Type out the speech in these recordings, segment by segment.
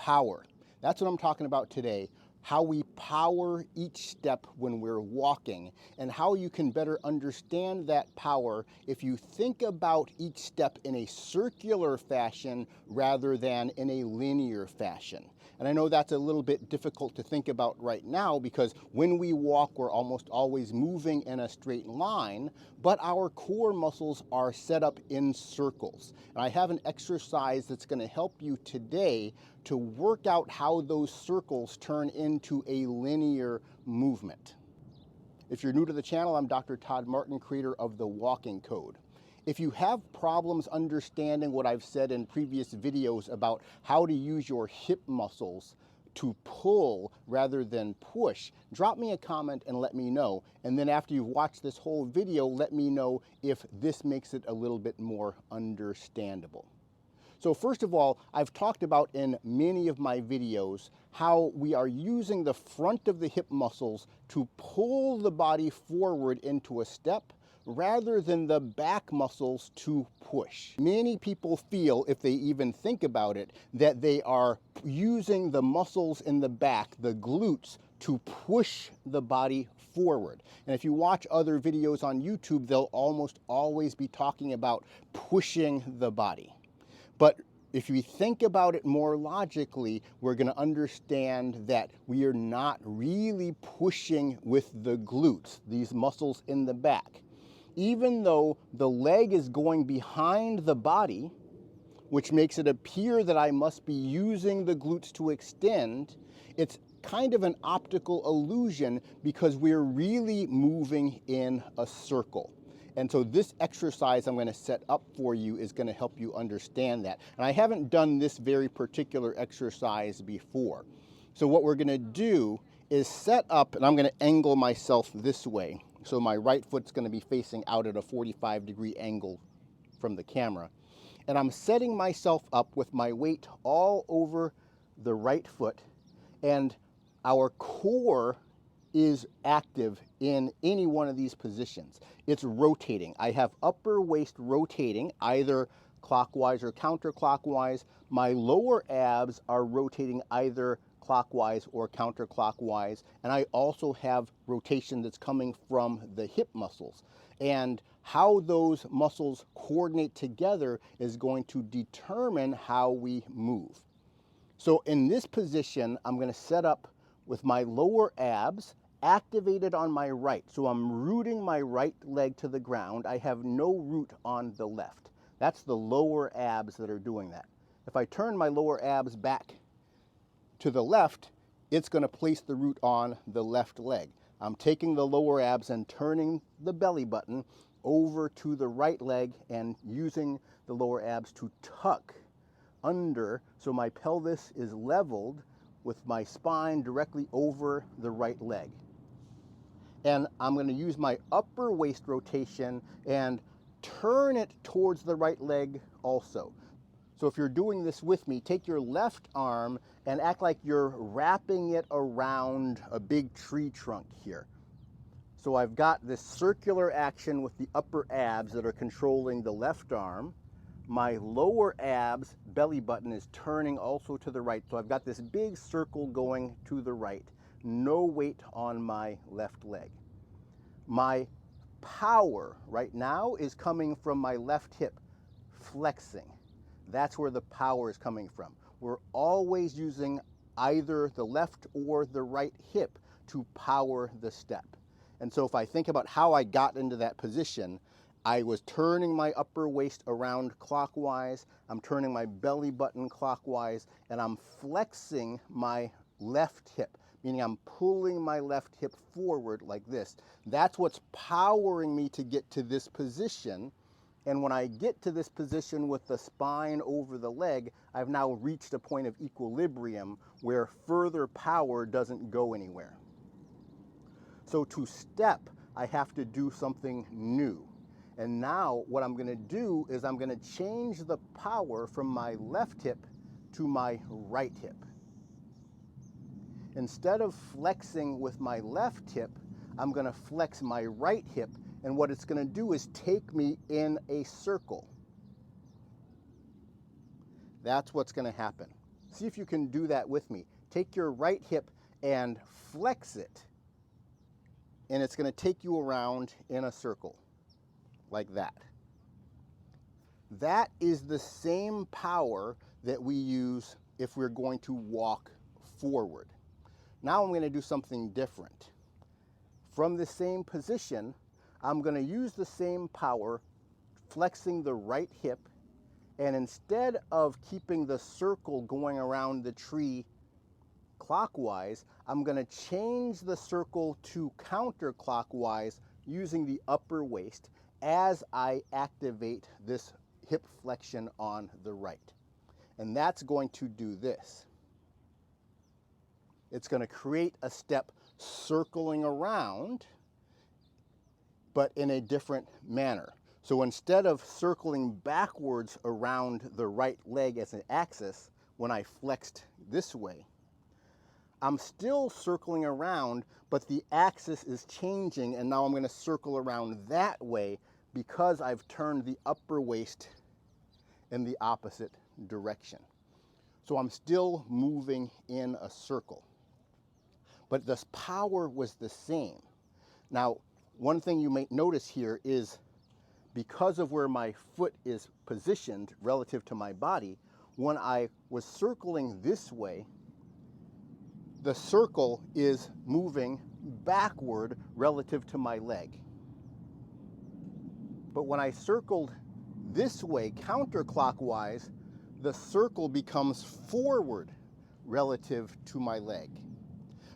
power. That's what I'm talking about today. How we power each step when we're walking, and how you can better understand that power if you think about each step in a circular fashion rather than in a linear fashion. And I know that's a little bit difficult to think about right now because when we walk, we're almost always moving in a straight line, but our core muscles are set up in circles. And I have an exercise that's going to help you today to work out how those circles turn into a linear movement. If you're new to the channel, I'm Dr. Todd Martin, creator of the Walking Code. If you have problems understanding what I've said in previous videos about how to use your hip muscles to pull rather than push, drop me a comment and let me know. And then after you've watched this whole video, let me know if this makes it a little bit more understandable. So first of all, I've talked about in many of my videos how we are using the front of the hip muscles to pull the body forward into a step rather than the back muscles to push. Many people feel, if they even think about it, that they are using the muscles in the back, the glutes, to push the body forward. And if you watch other videos on YouTube, they'll almost always be talking about pushing the body. But if we think about it more logically, we're going to understand that we are not really pushing with the glutes, these muscles in the back. Even though the leg is going behind the body, which makes it appear that I must be using the glutes to extend, it's kind of an optical illusion because we're really moving in a circle. And so this exercise I'm going to set up for you is going to help you understand that. And I haven't done this very particular exercise before. So what we're going to do is set up, and I'm going to angle myself this way. So my right foot's going to be facing out at a 45-degree angle from the camera. And I'm setting myself up with my weight all over the right foot, and our core is active in any one of these positions. It's rotating. I have upper waist rotating either clockwise or counterclockwise. My lower abs are rotating either clockwise or counterclockwise, and I also have rotation that's coming from the hip muscles. And how those muscles coordinate together is going to determine how we move. So in this position, I'm going to set up with my lower abs activated on my right. So I'm rooting my right leg to the ground. I have no root on the left. That's the lower abs that are doing that. If I turn my lower abs back to the left, it's going to place the root on the left leg. I'm taking the lower abs and turning the belly button over to the right leg and using the lower abs to tuck under so my pelvis is leveled with my spine directly over the right leg. And I'm going to use my upper waist rotation and turn it towards the right leg also. So if you're doing this with me, take your left arm and act like you're wrapping it around a big tree trunk here. So I've got this circular action with the upper abs that are controlling the left arm. My lower abs, belly button, is turning also to the right. So I've got this big circle going to the right. No weight on my left leg. My power right now is coming from my left hip, flexing. That's where the power is coming from. We're always using either the left or the right hip to power the step. And so if I think about how I got into that position, I was turning my upper waist around clockwise, I'm turning my belly button clockwise, and I'm flexing my left hip, meaning I'm pulling my left hip forward like this. That's what's powering me to get to this position. And when I get to this position with the spine over the leg, I've now reached a point of equilibrium where further power doesn't go anywhere. So to step, I have to do something new. And now what I'm going to do is I'm going to change the power from my left hip to my right hip. Instead of flexing with my left hip, I'm going to flex my right hip, and what it's going to do is take me in a circle. That's what's going to happen. See if you can do that with me. Take your right hip and flex it, and it's going to take you around in a circle like that. That is the same power that we use if we're going to walk forward. Now I'm going to do something different. From the same position, I'm going to use the same power, flexing the right hip, and instead of keeping the circle going around the tree clockwise, I'm going to change the circle to counterclockwise using the upper waist as I activate this hip flexion on the right. And that's going to do this. It's going to create a step circling around, but in a different manner. So instead of circling backwards around the right leg as an axis, when I flexed this way, I'm still circling around, but the axis is changing, and now I'm going to circle around that way because I've turned the upper waist in the opposite direction. So I'm still moving in a circle, but the power was the same. Now, one thing you may notice here is because of where my foot is positioned relative to my body, when I was circling this way, the circle is moving backward relative to my leg. But when I circled this way, counterclockwise, the circle becomes forward relative to my leg.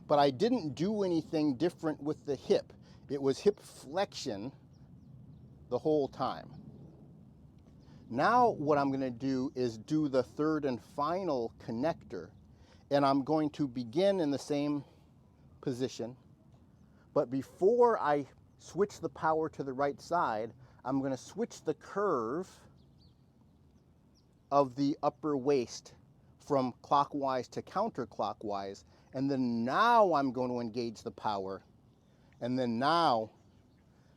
But I didn't do anything different with the hip. It was hip flexion the whole time. Now what I'm going to do is do the third and final connector, and I'm going to begin in the same position, but before I switch the power to the right side, I'm going to switch the curve of the upper waist from clockwise to counterclockwise, and then now I'm going to engage the power, and then now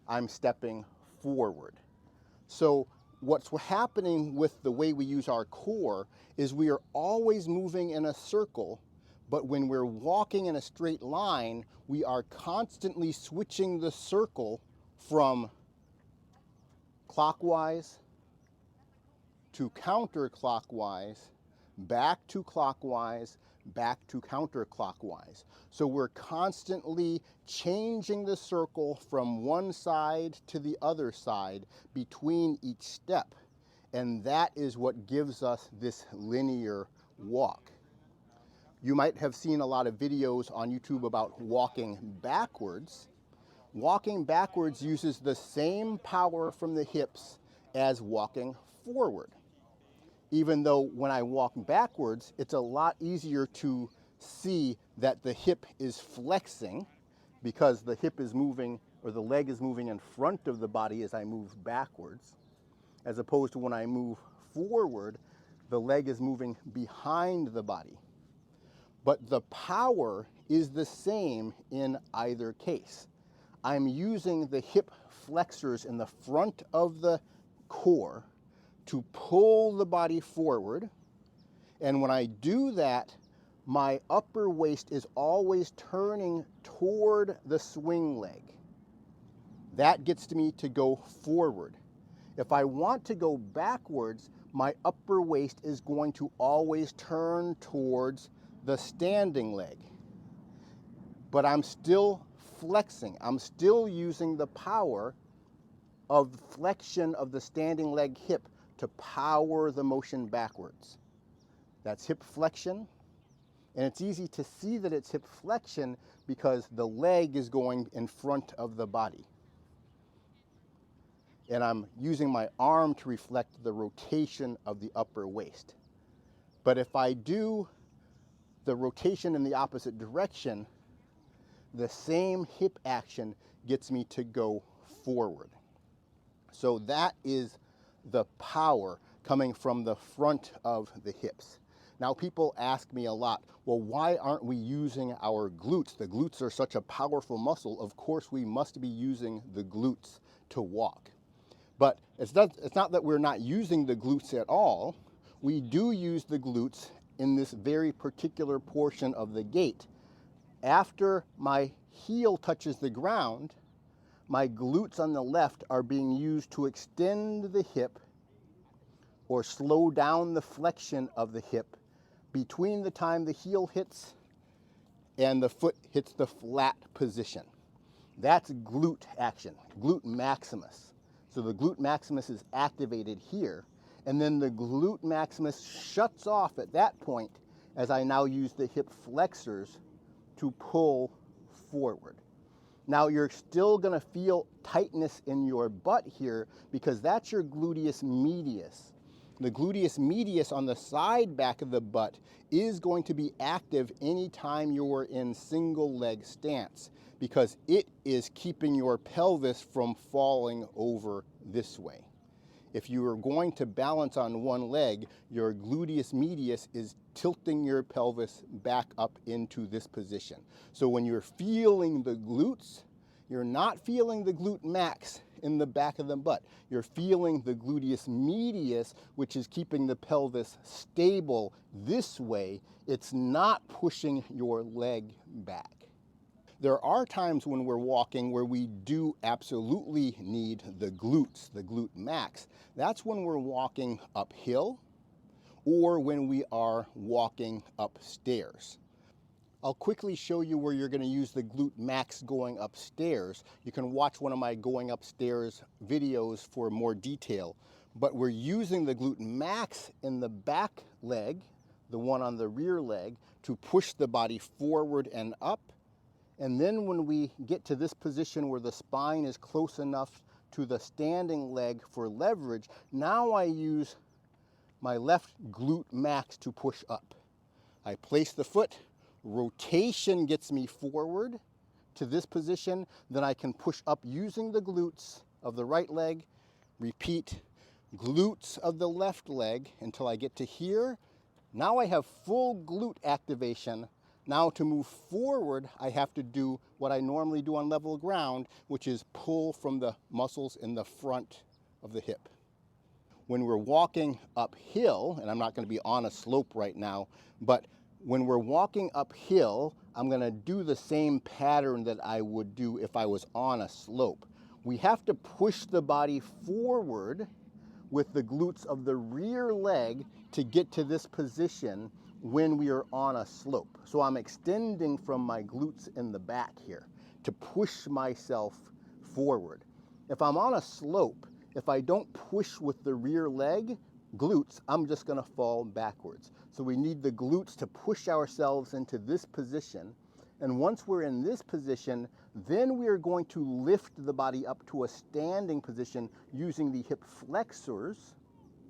I'm stepping forward. So what's happening with the way we use our core is we are always moving in a circle, but when we're walking in a straight line, we are constantly switching the circle from clockwise to counterclockwise, back to clockwise, back to counterclockwise. So we're constantly changing the circle from one side to the other side between each step. And that is what gives us this linear walk. You might have seen a lot of videos on YouTube about walking backwards. Walking backwards uses the same power from the hips as walking forward. Even though when I walk backwards, it's a lot easier to see that the hip is flexing because the hip is moving, or the leg is moving in front of the body as I move backwards, as opposed to when I move forward, the leg is moving behind the body. But the power is the same in either case. I'm using the hip flexors in the front of the core to pull the body forward, and when I do that, my upper waist is always turning toward the swing leg. That gets me to go forward. If I want to go backwards, my upper waist is going to always turn towards the standing leg. But I'm still flexing. I'm still using the power of flexion of the standing leg hip to power the motion backwards. That's hip flexion, and it's easy to see that it's hip flexion because the leg is going in front of the body. And I'm using my arm to reflect the rotation of the upper waist. But if I do the rotation in the opposite direction, the same hip action gets me to go forward. So that is the power coming from the front of the hips. Now people ask me a lot, well, why aren't we using our glutes? The glutes are such a powerful muscle. Of course we must be using the glutes to walk. But it's not that we're not using the glutes at all. We do use the glutes in this very particular portion of the gait. After my heel touches the ground, my glutes on the left are being used to extend the hip or slow down the flexion of the hip between the time the heel hits and the foot hits the flat position. That's glute action, glute maximus. So the glute maximus is activated here, and then the glute maximus shuts off at that point as I now use the hip flexors to pull forward. Now you're still gonna feel tightness in your butt here because that's your gluteus medius. The gluteus medius on the side back of the butt is going to be active anytime you're in single leg stance because it is keeping your pelvis from falling over this way. If you are going to balance on one leg, your gluteus medius is tilting your pelvis back up into this position. So when you're feeling the glutes, you're not feeling the glute max in the back of the butt. You're feeling the gluteus medius, which is keeping the pelvis stable this way. It's not pushing your leg back. There are times when we're walking where we do absolutely need the glutes, the glute max. That's when we're walking uphill or when we are walking upstairs. I'll quickly show you where you're going to use the glute max going upstairs. You can watch one of my going upstairs videos for more detail. But we're using the glute max in the back leg, the one on the rear leg, to push the body forward and up. And then when we get to this position where the spine is close enough to the standing leg for leverage, now I use my left glute max to push up. I place the foot, rotation gets me forward to this position, then I can push up using the glutes of the right leg, repeat glutes of the left leg until I get to here. Now I have full glute activation. Now to move forward, I have to do what I normally do on level ground, which is pull from the muscles in the front of the hip. When we're walking uphill, and I'm not going to be on a slope right now, but when we're walking uphill, I'm going to do the same pattern that I would do if I was on a slope. We have to push the body forward with the glutes of the rear leg to get to this position when we are on a slope. So I'm extending from my glutes in the back here to push myself forward. If I'm on a slope, if I don't push with the rear leg glutes, I'm just going to fall backwards. So we need the glutes to push ourselves into this position. And once we're in this position, then we are going to lift the body up to a standing position using the hip flexors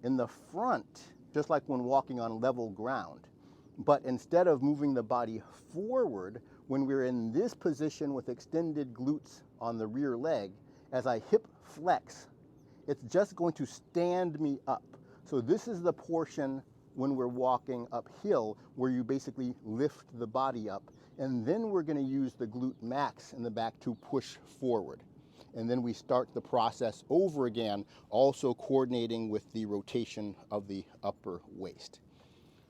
in the front, just like when walking on level ground. But instead of moving the body forward, when we're in this position with extended glutes on the rear leg, as I hip flex, it's just going to stand me up. So this is the portion when we're walking uphill where you basically lift the body up. And then we're going to use the glute max in the back to push forward. And then we start the process over again, also coordinating with the rotation of the upper waist.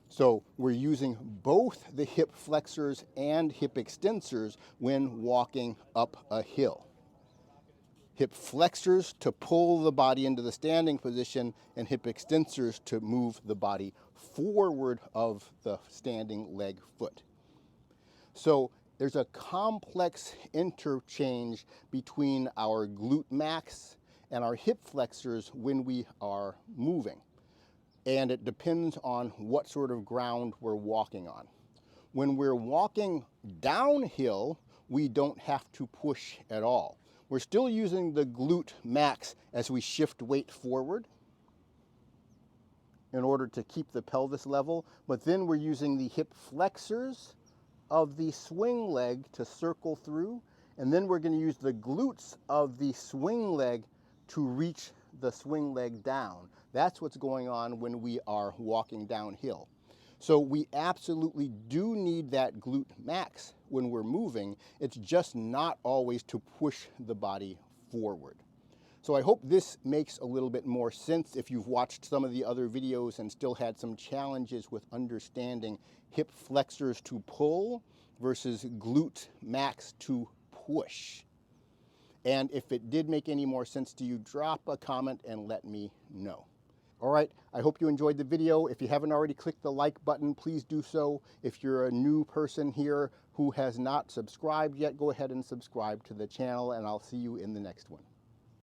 So we're using both the hip flexors and hip extensors when walking up a hill. Hip flexors to pull the body into the standing position and hip extensors to move the body forward of the standing leg foot. So there's a complex interchange between our glute max and our hip flexors when we are moving. And it depends on what sort of ground we're walking on. When we're walking downhill, we don't have to push at all. We're still using the glute max as we shift weight forward in order to keep the pelvis level, but then we're using the hip flexors of the swing leg to circle through, and then we're going to use the glutes of the swing leg to reach the swing leg down. That's what's going on when we are walking downhill. So we absolutely do need that glute max when we're moving. It's just not always to push the body forward. So I hope this makes a little bit more sense if you've watched some of the other videos and still had some challenges with understanding hip flexors to pull versus glute max to push. And if it did make any more sense to you, drop a comment and let me know. All right, I hope you enjoyed the video. If you haven't already clicked the like button, please do so. If you're a new person here who has not subscribed yet, go ahead and subscribe to the channel, and I'll see you in the next one.